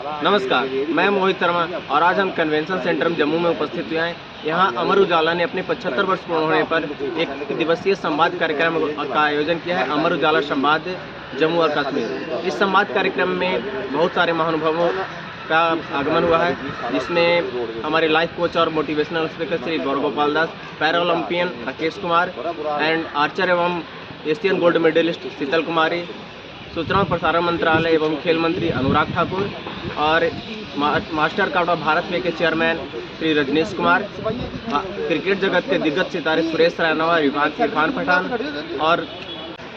नमस्कार, मैं मोहित शर्मा और आज हम कन्वेंशन सेंटर में जम्मू में उपस्थित हुए हैं। यहाँ अमर उजाला ने अपने 75 वर्ष पूर्ण होने पर एक दिवसीय संवाद कार्यक्रम का आयोजन किया है। अमर उजाला संवाद जम्मू और कश्मीर। इस संवाद कार्यक्रम में बहुत सारे महानुभावों का आगमन हुआ है, जिसमें हमारे लाइफ कोच और motivational speaker Shri Gaurav Gopal Das, para Olympian Rakesh Kumar and Archer एवं एशियन गोल्ड मेडलिस्ट शीतल कुमारी, सूचना और प्रसारण मंत्रालय एवं खेल मंत्री अनुराग ठाकुर और मास्टर कार्ड ऑफ भारत पे के चेयरमैन श्री रजनीश कुमार, क्रिकेट जगत के दिग्गज सितारे सुरेश रैना, इरफान पठान और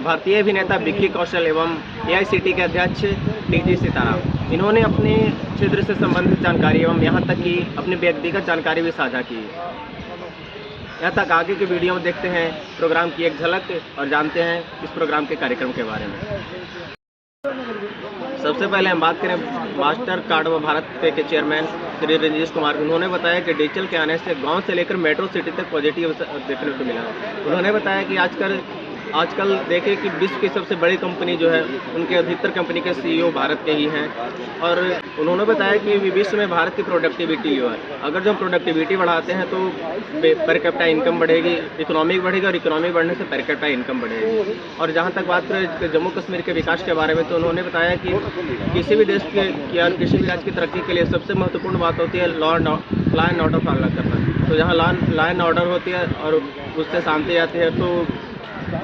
भारतीय अभिनेता विक्की कौशल एवं AICT के अध्यक्ष TG सीताराम। इन्होंने अपने क्षेत्र से संबंधित जानकारी एवं यहाँ तक कि अपनी व्यक्तिगत जानकारी भी साझा की। यहाँ तक आगे के वीडियो में देखते हैं प्रोग्राम की एक झलक और जानते हैं इस प्रोग्राम के कार्यक्रम के बारे में। सबसे पहले हम बात करें मास्टर कार्ड ऑफ भारत पे के चेयरमैन श्री रजनीश कुमार। उन्होंने बताया कि डिजिटल के आने से गांव से लेकर मेट्रो सिटी तक पॉजिटिव देखने को मिला। उन्होंने बताया कि आजकल देखें कि विश्व की सबसे बड़ी कंपनी जो है, उनके अधिकतर कंपनी के CEO भारत के ही हैं और उन्होंने बताया कि विश्व में भारत की प्रोडक्टिविटी जो है, अगर जो हम प्रोडक्टिविटी बढ़ाते हैं तो पर कैपिटा इनकम बढ़ेगी, इकोनॉमी बढ़ेगी और इकोनॉमी बढ़ने से पर कैपिटा इनकम बढ़ेगी। और जहाँ तक बात करें जम्मू कश्मीर के विकास के बारे में, तो उन्होंने बताया कि किसी भी देश के या किसी भी राज्य की तरक्की के लिए सबसे महत्वपूर्ण बात होती है लॉ एंड ऑर्डर पालन करना। तो जहाँ लॉ एंड ऑर्डर होती है और उससे शांति आती है तो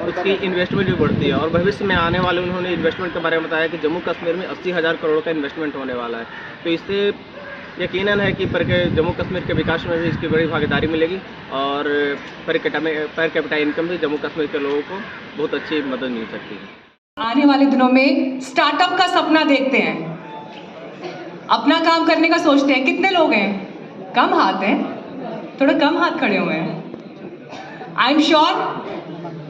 उसकी इन्वेस्टमेंट भी बढ़ती है। और भविष्य में आने वाले उन्होंने इन्वेस्टमेंट के बारे में बताया कि जम्मू कश्मीर में 80,000 करोड़ का इन्वेस्टमेंट होने वाला है। तो इससे यकीनन है कि जम्मू कश्मीर के विकास में भी इसकी बड़ी भागीदारी मिलेगी और पर कैपिटा इनकम भी जम्मू कश्मीर के लोगों को बहुत अच्छी मदद मिल सकती है। आने वाले दिनों में स्टार्टअप का सपना देखते हैं, अपना काम करने का सोचते हैं। कितने लोग हैं? कम हाथ हैं, थोड़ा कम हाथ खड़े हुए हैं। आई एम श्योर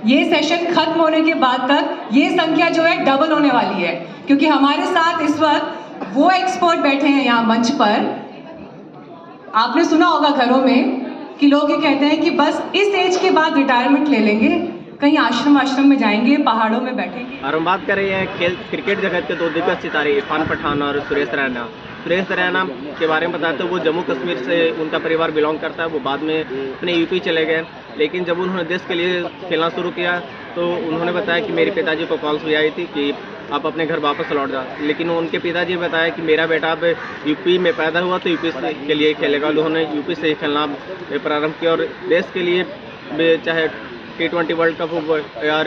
ये सेशन खत्म होने के बाद तक ये संख्या जो है डबल होने वाली है, क्योंकि हमारे साथ इस वक्त वो एक्सपर्ट बैठे हैं यहाँ मंच पर। आपने सुना होगा घरों में कि लोग ये कहते हैं कि बस इस एज के बाद रिटायरमेंट ले लेंगे, कहीं आश्रम में जाएंगे, पहाड़ों में बैठेंगे। और हम बात कर रहे हैं क्रिकेट जगत के 2 दिग्गज सितारे इरफान पठान और सुरेश रैना। सुरेश रैना के बारे में बताते हैं वो जम्मू कश्मीर से उनका परिवार बिलोंग करता है। वो बाद में अपने UP चले गए, लेकिन जब उन्होंने देश के लिए खेलना शुरू किया तो उन्होंने बताया कि मेरे पिताजी को कॉल्स भी आई थी कि आप अपने घर वापस लौट जाओ। लेकिन उनके पिताजी बताया कि मेरा बेटा अब UP में पैदा हुआ तो UP के लिए खेलेगा। उन्होंने UP से ही खेलना प्रारंभ किया और देश के लिए चाहे T20 वर्ल्ड कप हो या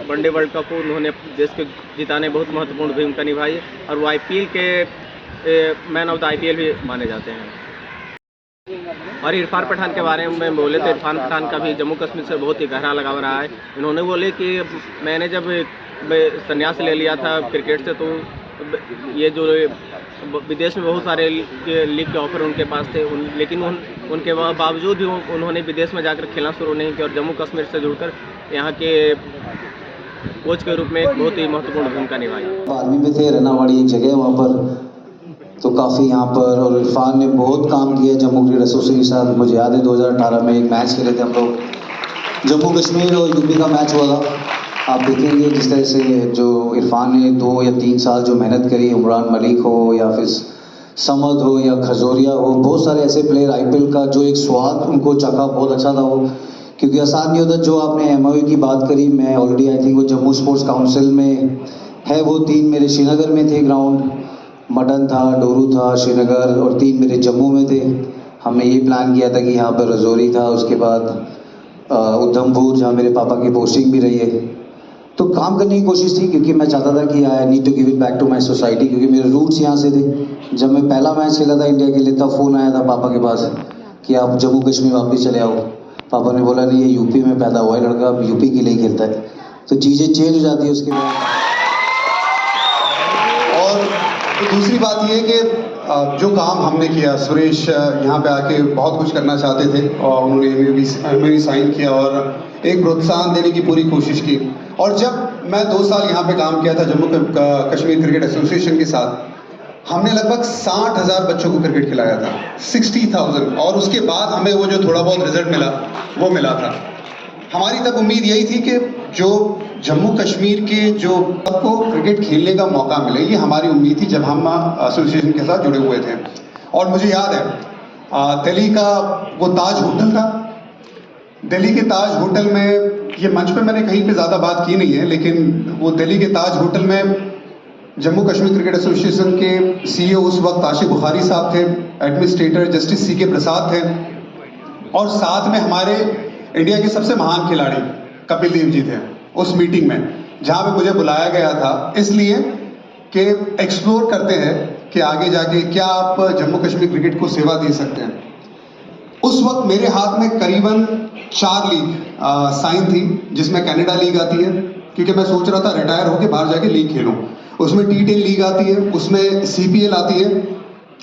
वनडे वर्ल्ड कप हो, उन्होंने देश को जिताने बहुत महत्वपूर्ण भूमिका निभाई और वो IPL के मैन ऑफ द IPL भी माने जाते हैं। और इरफान पठान के बारे में बोले तो इरफान पठान का भी जम्मू कश्मीर से बहुत ही गहरा लगाव रहा है। उन्होंने बोले कि मैंने जब संन्यास ले लिया था क्रिकेट से तो ये जो विदेश में बहुत सारे लीग के ऑफर उनके पास थे, लेकिन उनके बावजूद भी उन्होंने विदेश में जाकर खेलना शुरू नहीं किया और जम्मू कश्मीर से जुड़कर यहाँ के कोच के रूप में एक बहुत ही महत्वपूर्ण भूमिका निभाई। आर्मी में थे, रनावाड़ी एक जगह वहाँ पर, तो काफ़ी यहाँ पर और इरफान ने बहुत काम किया जम्मू क्रिकेट एसोसिएशन के साथ। मुझे याद है 2018 में एक मैच खेले थे हम लोग, जम्मू कश्मीर और UP का मैच हुआ था। आप देखेंगे जिस तरह से जो इरफान ने 2 या 3 साल जो मेहनत करी, उमरान मलिक हो या फिर समद हो या खजोरिया हो, बहुत सारे ऐसे प्लेयर IPL का जो एक स्वाद उनको चखा, बहुत अच्छा था वो, क्योंकि आसान नहीं होता। जो आपने MOU की बात करी, मैं ऑलरेडी आई थिंक वो जम्मू स्पोर्ट्स काउंसिल में है, वो 3 मेरे श्रीनगर में थे ग्राउंड, मटन था, डोरू था श्रीनगर और 3 मेरे जम्मू में थे। हमने ये प्लान किया था कि यहाँ पर रजौरी था, उसके बाद उधमपुर जहाँ मेरे पापा की पोस्टिंग भी रही है। तो काम करने की कोशिश थी क्योंकि मैं चाहता था कि I need to give it back to my society, क्योंकि मेरे रूट्स यहाँ से थे। जब मैं पहला मैच खेला था इंडिया के लिए, तब फ़ोन आया था पापा के पास कि आप जम्मू कश्मीर वापस चले आओ। पापा ने बोला नहीं, ये UP में पैदा हुआ है लड़का, अब UP के लिए खेलता है। तो चीज़ें चेंज हो जाती है उसके बाद। और दूसरी बात ये कि जो काम हमने किया, सुरेश यहाँ पे आके बहुत कुछ करना चाहते थे और उन्होंने MOU साइन किया और एक प्रोत्साहन देने की पूरी कोशिश की। और जब मैं 2 साल यहाँ पे काम किया था जम्मू कश्मीर क्रिकेट एसोसिएशन के साथ, हमने लगभग 60,000 बच्चों को क्रिकेट खिलाया था, 60,000। और उसके बाद हमें वो जो थोड़ा बहुत रिजल्ट मिला वो मिला था। हमारी तब उम्मीद यही थी कि जो जम्मू कश्मीर के जो सबको क्रिकेट खेलने का मौका मिले, ये हमारी उम्मीद थी जब हम एसोसिएशन के साथ जुड़े हुए थे। और मुझे याद है दिल्ली का वो ताज होटल था, दिल्ली के ताज होटल में, ये मंच पे मैंने कहीं पे ज़्यादा बात की नहीं है, लेकिन वो दिल्ली के ताज होटल में जम्मू कश्मीर क्रिकेट एसोसिएशन के CEO उस वक्त आशिफ बुखारी साहब थे, एडमिनिस्ट्रेटर जस्टिस CK प्रसाद थे, और साथ में हमारे इंडिया के सबसे महान खिलाड़ी कपिल देव जी थे उस मीटिंग में, जहाँ पे मुझे बुलाया गया था इसलिए कि एक्सप्लोर करते हैं कि आगे जाके क्या आप जम्मू कश्मीर क्रिकेट को सेवा दे सकते हैं। उस वक्त मेरे हाथ में करीबन 4 लीग साइन थी, जिसमें कनाडा लीग आती है, क्योंकि मैं सोच रहा था रिटायर होकर बाहर जाके लीग खेलूं। उसमें T10 लीग आती है, उसमें CPL आती है,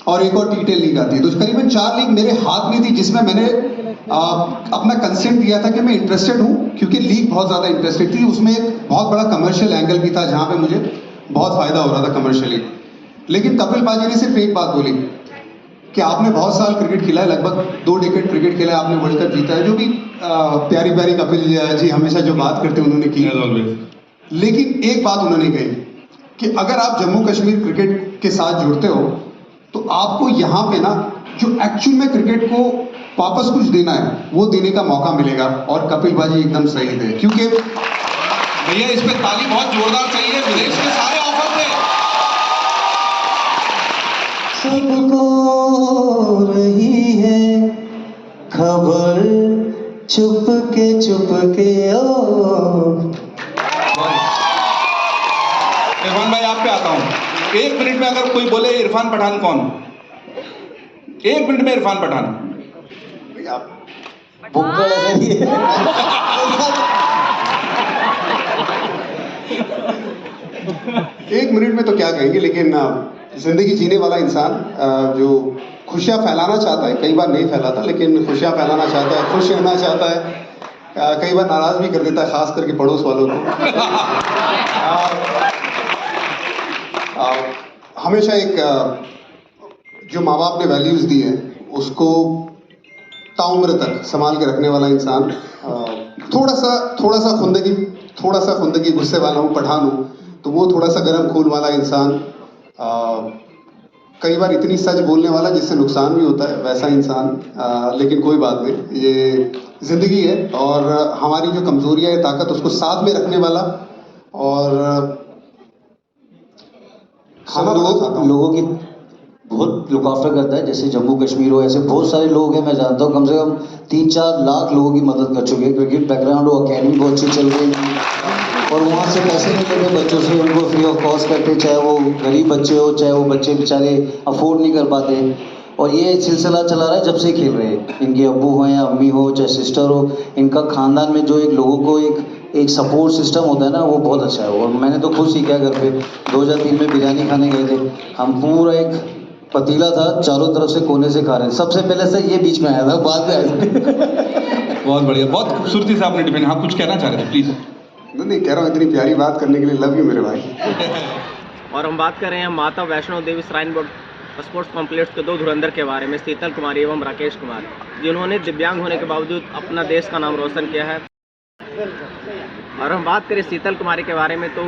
और एक और T10 लीग आती है। तो करीबन 4 लीग मेरे हाथ में थी, जिसमें मैंने अपना कंसेंट दिया था कि मैं इंटरेस्टेड हूँ, क्योंकि लीग बहुत ज़्यादा इंटरेस्टेड थी। उसमें एक बहुत बड़ा कमर्शियल एंगल भी था, जहाँ पे मुझे बहुत फ़ायदा हो रहा था कमर्शियली। लेकिन कपिल पाजी ने सिर्फ एक बात बोली कि आपने बहुत साल क्रिकेट खेला है, लगभग 2 डेकेड क्रिकेट खेला है, आपने वर्ल्ड कप जीता है, जो भी प्यारी प्यारी कपिल जी हमेशा जो बात करते उन्होंने की। लेकिन एक बात उन्होंने कही कि अगर आप जम्मू कश्मीर क्रिकेट के साथ जुड़ते हो तो आपको यहाँ पे ना जो एक्चुअल में क्रिकेट को वापस कुछ देना है वो देने का मौका मिलेगा। और कपिल भाजी एकदम सही थे, क्योंकि भैया इस पे ताली बहुत जोरदार चाहिए। विदेश के सारे ऑफर थे। सबको रही है खबर चुपके चुपके ओ। इरफान भाई आप पे आता हूँ। 1 मिनट में अगर कोई बोले इरफान पठान कौन, 1 मिनट में इरफान पठान। बुक्कड़ है ये। एक मिनट में तो क्या कहेंगे, लेकिन जिंदगी जीने वाला इंसान जो खुशियाँ फैलाना चाहता है, कई बार नहीं फैलाता, लेकिन खुशियाँ फैलाना चाहता है, खुश रहना चाहता है, कई बार नाराज भी कर देता है, खास करके पड़ोस वालों को। हमेशा एक जो माँ बाप ने वैल्यूज़ दी है उसको ताउम्र तक संभाल के रखने वाला इंसान, थोड़ा सा खुंदगी गुस्से वाला हूँ, पठान हूँ, तो वो थोड़ा सा गर्म खून वाला इंसान, कई बार इतनी सच बोलने वाला जिससे नुकसान भी होता है वैसा इंसान, लेकिन कोई बात नहीं, ये ज़िंदगी है। और हमारी जो कमज़ोरियाँ है, ताकत, उसको साथ में रखने वाला, और खाना लोगों की बहुत लुक आफ्टर करता है। जैसे जम्मू कश्मीर हो, ऐसे बहुत सारे लोग हैं, मैं जानता हूँ, कम से कम 3-4 लाख लोगों की मदद कर चुके हैं। क्रिकेट बैकग्राउंड हो, अकेडमी बहुत अच्छी चल रही है, और वहाँ से पैसे नहीं लेते बच्चों से, उनको फ्री ऑफ कॉस्ट करते, चाहे वो गरीब बच्चे हो, चाहे वो बच्चे बेचारे अफोर्ड नहीं कर पाते। और ये सिलसिला चला रहा है जब से खेल रहे हैं, इनके अब्बू हो या अम्मी हो, चाहे सिस्टर हो, इनका खानदान में जो एक लोगों को एक सपोर्ट सिस्टम होता है ना, वो बहुत अच्छा है। और मैंने तो खुद सीखा घर पे। 2003 में बिरयानी खाने गए थे हम, पूरा एक पतीला था, चारों तरफ से कोने से खा रहे थे। सबसे पहले से ये बीच में आया था, बाद में आया था। बहुत बढ़िया, बहुत खूबसूरती से आपने डिफेंड। हाँ, कुछ कहना चाह रहे थे, प्लीज। नहीं कह रहा हूँ, इतनी प्यारी बात करने के लिए लव यू मेरे भाई। और हम बात कर रहे हैं माता Vaishno Devi shrine board sports complex के 2 धुरंधर के बारे में, शीतल कुमारी एवं राकेश कुमार, जिन्होंने दिव्यांग होने के बावजूद अपना देश का नाम रोशन किया है। और हम बात करें शीतल कुमारी के बारे में, तो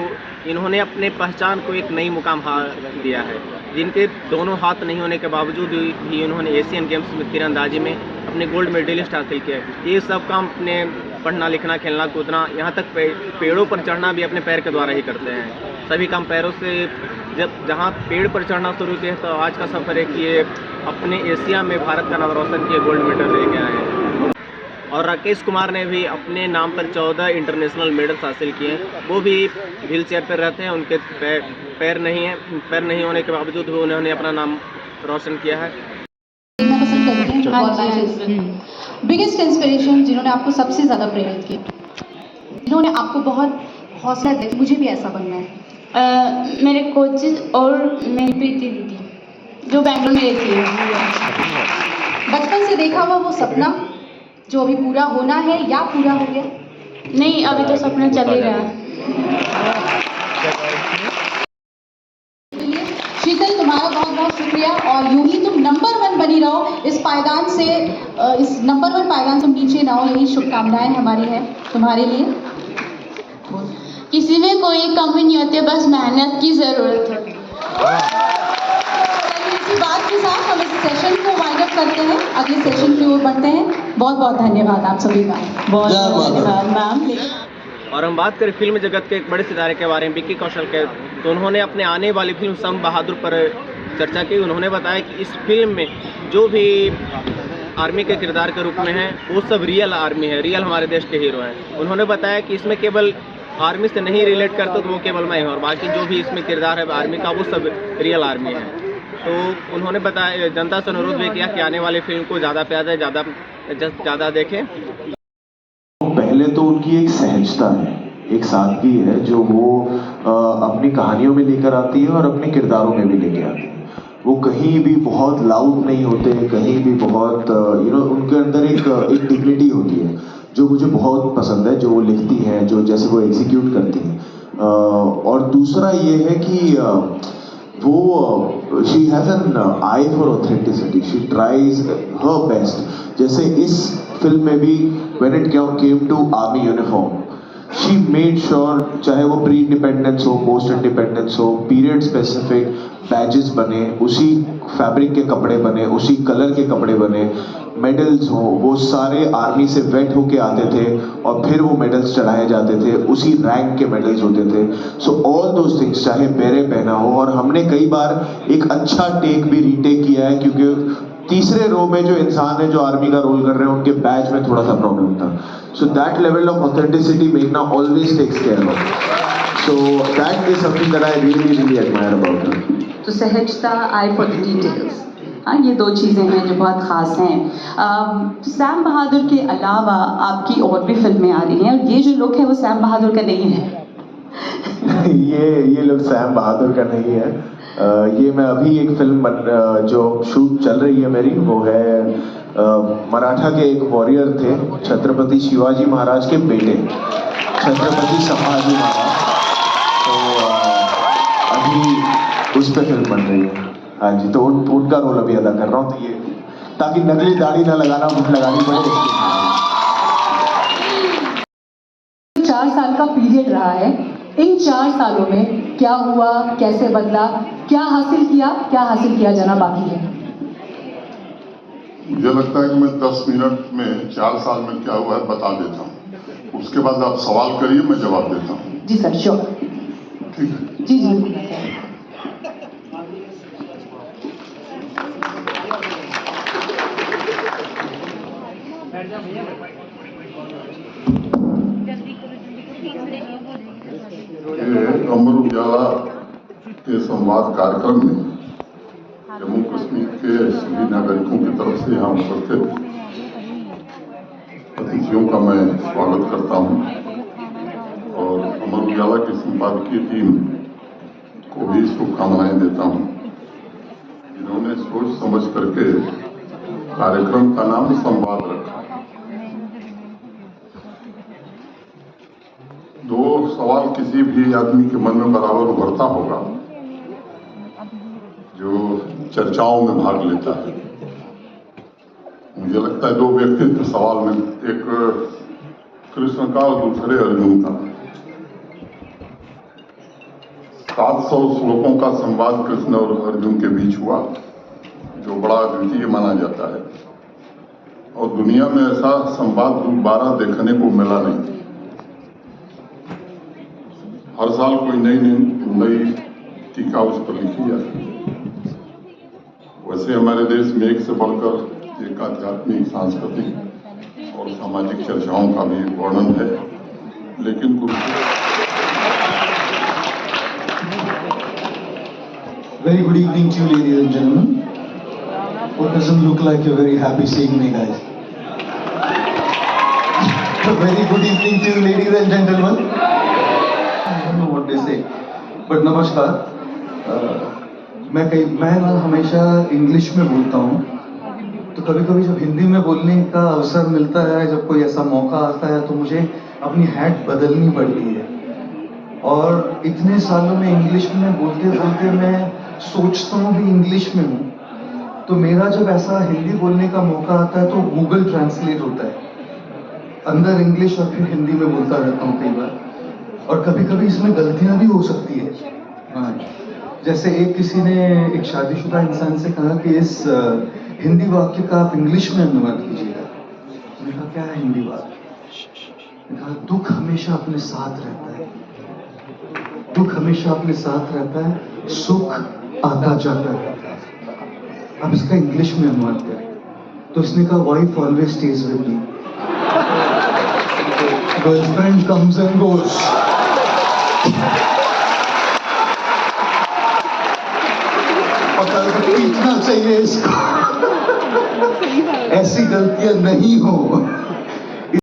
इन्होंने अपने पहचान को एक नई मुकाम दिया है, जिनके दोनों हाथ नहीं होने के बावजूद भी इन्होंने एशियन गेम्स में तीरंदाजी में अपने गोल्ड मेडलिस्ट हासिल किया है। ये सब काम अपने पढ़ना लिखना, खेलना कूदना, यहाँ तक पेड़ों पर चढ़ना भी अपने पैर के द्वारा ही करते हैं। सभी काम पैरों से, जहाँ पेड़ पर चढ़ना शुरू किया, तो आज का सफ़र है कि ये अपने एशिया में भारत का नाम रोशन किए, गोल्ड मेडल लेके आए हैं। और राकेश कुमार ने भी अपने नाम पर 14 इंटरनेशनल मेडल्स हासिल किए हैं। वो भी व्हील चेयर पर रहते हैं, उनके पैर नहीं होने के बावजूद भी उन्होंने अपना नाम रोशन किया है। पसंद करते हैं बिगेस्ट इंस्पिरेशन, जिन्होंने आपको सबसे ज़्यादा प्रेरित किया, जिन्होंने आपको बहुत हौसला दिया कि मुझे भी ऐसा बनना है? मेरे कोचेज और मेरी प्रीति दीदी, जो बैंगलोर में रहती है। बचपन से देखा हुआ वो सपना जो अभी पूरा होना है या पूरा हो गया? नहीं, अभी तो सपना चल ही रहा है। शीतल, तुम्हारा बहुत बहुत शुक्रिया, और यूं ही तुम नंबर 1 बनी रहो इस पायदान से, इस नंबर 1 पायदान से नीचे ना हो, यही शुभकामनाएं हमारी है तुम्हारे लिए। किसी में कोई कमी नहीं होती, बस मेहनत की ज़रूरत होती है। चलिए, इसी बात के साथ हम इस सेशन को वाइंड अप करते हैं, अगले सेशन की ओर बढ़ते हैं। बहुत बहुत धन्यवाद आप सभी का। बहुत जय माता दी। धन्यवाद मैम। और हम बात करें फिल्म जगत के एक बड़े सितारे के बारे में, विक्की कौशल के, तो उन्होंने अपने आने वाली फिल्म सम बहादुर पर चर्चा की। उन्होंने बताया कि इस फिल्म में जो भी आर्मी के किरदार के रूप में है वो सब रियल आर्मी है, रियल हमारे देश के हीरो हैं। उन्होंने बताया कि इसमें केवल आर्मी से नहीं रिलेट करते तो वो केवल मैं हूँ, और बाकी जो भी इसमें किरदार है आर्मी का वो सब रियल आर्मी है। तो उन्होंने बताया, जनता से अनुरोध भी किया कि आने वाली फिल्म को ज़्यादा प्यार दें, ज़्यादा देखें। पहले तो उनकी एक सहजता है, एक सादगी है जो वो अपनी कहानियों में लेकर आती है और अपने किरदारों में भी लेके आती है। वो कहीं भी बहुत लाउड नहीं होते, कहीं भी बहुत उनके अंदर एक डिग्निटी होती है जो मुझे बहुत पसंद है, जो वो लिखती हैं, जो जैसे वो एग्जीक्यूट करती हैं। और दूसरा ये है कि वो she has an eye for authenticity, she tries her best. जैसे इस फिल्म में भी when it came to army uniform, she made sure, चाहे वो प्री इंडिपेंडेंस हो, पोस्ट इंडिपेंडेंस हो, पीरियड स्पेसिफिक बैजेस बने, उसी फैब्रिक के कपड़े बने, उसी कलर के कपड़े बने, मेडल्स हो, वो सारे आर्मी से वेट होके आते थे और फिर वो मेडल्स चढ़ाए जाते थे, उसी रैंक के मेडल्स होते थे। सो ऑल दोज थिंग्स, चाहे बेरे पहना हो, और हमने कई बार एक अच्छा टेक भी रीटेक किया है, क्योंकि तीसरे रो में जो इंसान है जो आर्मी का रोल कर रहे हैं उनके बैच में थोड़ा सा प्रॉब्लम था। So that level of authenticity मेघना always takes care of. So that is something that I really admire about her. तो सहजता, आई फॉर द डिटेल्स, हाँ, ये दो चीज़ें हैं जो बहुत ख़ास हैं। सैम बहादुर के अलावा आपकी और भी फिल्में आ रही हैं, और ये जो लुक है वो सैम बहादुर का नहीं है। ये लोग सैम बहादुर का नहीं है। ये मैं अभी एक फिल्म जो शूट चल रही है मेरी, वो है मराठा के एक वॉरियर थे, छत्रपति शिवाजी महाराज के बेटे, छत्रपति संभाजी महाराज। तो अभी उस पर फिल्म बन रही है। हाँ जी, तो उनका रोल अभी अदा कर रहा हूँ, तो ये ताकि नकली दाढ़ी ना लगानी पड़े। 4 साल का पीरियड रहा है, इन 4 सालों में क्या हुआ, कैसे बदला, क्या हासिल किया जाना बाकी है? मुझे लगता है कि मैं 10 मिनट में 4 साल में क्या हुआ है बता देता हूँ, उसके बाद आप सवाल करिए, मैं जवाब देता हूँ। जी सर, श्योर। ठीक है जी जी। अमर उजाला के संवाद कार्यक्रम में जम्मू कश्मीर के सभी नागरिकों की तरफ से यहाँ उपस्थित अतिथियों का मैं स्वागत करता हूँ, और अमर उजाला की संपादकीय टीम को भी शुभकामनाएं देता हूँ, जिन्होंने सोच समझ करके कार्यक्रम का नाम संवाद रखा। 2 सवाल किसी भी आदमी के मन में बराबर उभरता होगा जो चर्चाओं में भाग लेता है। मुझे लगता है 2 व्यक्ति थे सवाल में, एक कृष्ण का और दूसरे अर्जुन का। 700 श्लोकों का संवाद कृष्ण और अर्जुन के बीच हुआ, जो बड़ा अद्वितीय माना जाता है, और दुनिया में ऐसा संवाद दोबारा देखने को मिला नहीं। हर साल कोई नई टीका उस पर लिखी जाती है। वैसे हमारे देश में एक से बढ़कर एक आध्यात्मिक, सांस्कृतिक और सामाजिक चर्चाओं का भी वर्णन है, लेकिन कुछ Very good evening to you, ladies and gentlemen. What doesn't look like you're very happy seeing me, guys? A very good evening to you, ladies and gentlemen. I don't know what they say, but नमस्कार। मैं ना हमेशा English में बोलता हूँ, तो कभी कभी जब हिंदी में बोलने का अवसर मिलता है, जब कोई ऐसा मौका आता है, तो मुझे अपनी हैट बदलनी पड़ती है। और इतने सालों में इंग्लिश में बोलते बोलते मैं सोचता हूँ भी इंग्लिश में हूँ, तो मेरा जब ऐसा हिंदी बोलने का मौका आता है तो गूगल ट्रांसलेट होता है, अंदर इंग्लिश और फिर हिंदी में बोलता रहता हूँ कई बार। और कभी कभी इसमें गलतियां भी हो सकती है। हाँ, जैसे किसी ने एक शादीशुदा इंसान से कहा कि इस हिंदी वाक्य का आप इंग्लिश में अनुवाद कीजिएगा। मैंने कहा क्या है हिंदी वाक्य? मैंने कहा दुख हमेशा अपने साथ रहता है, दुख हमेशा अपने साथ रहता है, सुख आता जाता रहता है। अब इसका इंग्लिश में अनुवाद करें। तो इसने कहा wife always stage with me, girlfriend comes and goes. और पीटना चाहिए इसको। ऐसी गलतियां नहीं हो।